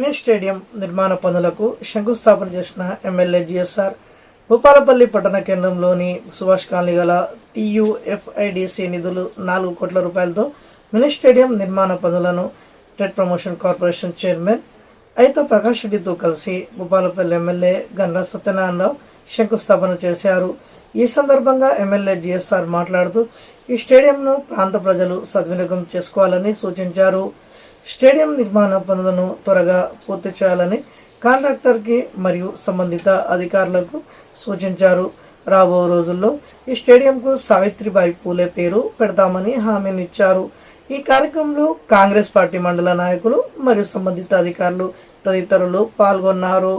Mini stadium నిర్మాణ పనులకు శంకుస్థాపన చేసిన ఎమ్మెల్యే జిఎస్ఆర్ భూపాలపల్లి పట్టణ కేంద్రంలోని సుభాష్ కాలనీ గల టీయూఎఫ్ఐడిసి నిధులు 4 కోట్ల రూపాయలతో మినీ స్టేడియం నిర్మాణ పనులను ట్రేడ్ ప్రమోషన్ కార్పొరేషన్ చైర్మన్ అయిత ప్రకాష్ రెడ్డితో కలిసి భూపాలపల్లి ఎమ్మెల్యే గండ్ర సత్యనారాయణరావు శంకుస్థాపన చేశారు. ఈ సందర్భంగా ఎమ్మెల్యే జిఎస్ఆర్ మాట్లాడుతూ ఈ స్టేడియంను ప్రాంత ప్రజలు సద్వినియోగం చేసుకోవాలని సూచించారు. స్టేడియం నిర్మాణ పనులను త్వరగా పూర్తి చేయాలని కాంట్రాక్టర్కి మరియు సంబంధిత అధికారులకు సూచించారు. రాబో రోజుల్లో ఈ స్టేడియంకు సావిత్రిబాయి పూలే పేరు పెడతామని హామీనిచ్చారు. ఈ కార్యక్రమంలో కాంగ్రెస్ పార్టీ మండల నాయకులు మరియు సంబంధిత అధికారులు తదితరులు పాల్గొన్నారు.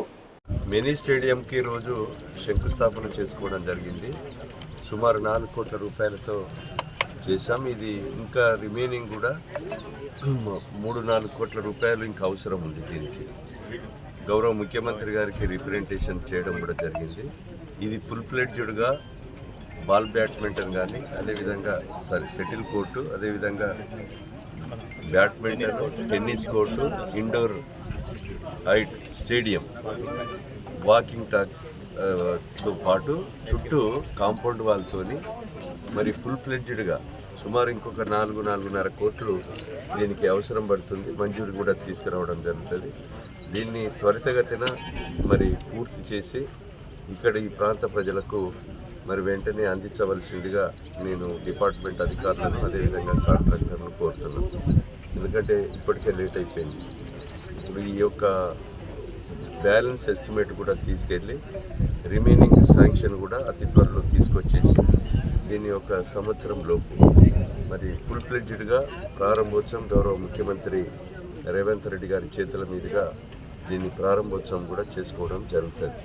మినీ స్టేడియంకి రోజు శంకుస్థాపన చేసుకోవడం జరిగింది. సుమారు 4 కోట్ల రూపాయలతో చేశాం. ఇది ఇంకా రిమైనింగ్ కూడా 3-4 కోట్ల రూపాయలు ఇంకా అవసరం ఉంది. దీనికి గౌరవ ముఖ్యమంత్రి గారికి రిప్రజెంటేషన్ చేయడం కూడా జరిగింది. ఇది ఫుల్ ఫ్లెడ్జ్డ్గా బాల్ బ్యాడ్మింటన్ కానీ, అదేవిధంగా షటిల్ కోర్టు, అదేవిధంగా badminton, tennis court, indoor stadium, walking తో పాటు చుట్టూ కాంపౌండ్ వాల్తోని మరి ఫుల్ ఫ్లెడ్జ్డ్గా సుమారు ఇంకొక 4-4.5 కోట్లు దీనికి అవసరం పడుతుంది. మంజూరు కూడా తీసుకురావడం జరుగుతుంది. దీన్ని త్వరితగతిన మరి పూర్తి చేసి ఇక్కడ ఈ ప్రాంత ప్రజలకు మరి వెంటనే అందించవలసిందిగా నేను డిపార్ట్మెంట్ అధికారులను అదేవిధంగా కాంట్రాక్టర్లను కోరుతున్నాను. ఎందుకంటే ఇప్పటికే లేట్ అయిపోయింది. ఇప్పుడు ఈ యొక్క బ్యాలెన్స్ ఎస్టిమేట్ కూడా తీసుకెళ్ళి రిమైనింగ్ శాంక్షన్ కూడా అతి త్వరలో తీసుకొచ్చేసి దీని యొక్క సంవత్సరంలోపు మరి ఫుల్ ఫ్లెడ్జ్డ్గా ప్రారంభోత్సవం గౌరవ ముఖ్యమంత్రి రేవంత్ రెడ్డి గారి చేతుల మీదుగా దీని ప్రారంభోత్సవం కూడా చేసుకోవడం జరుగుతుంది.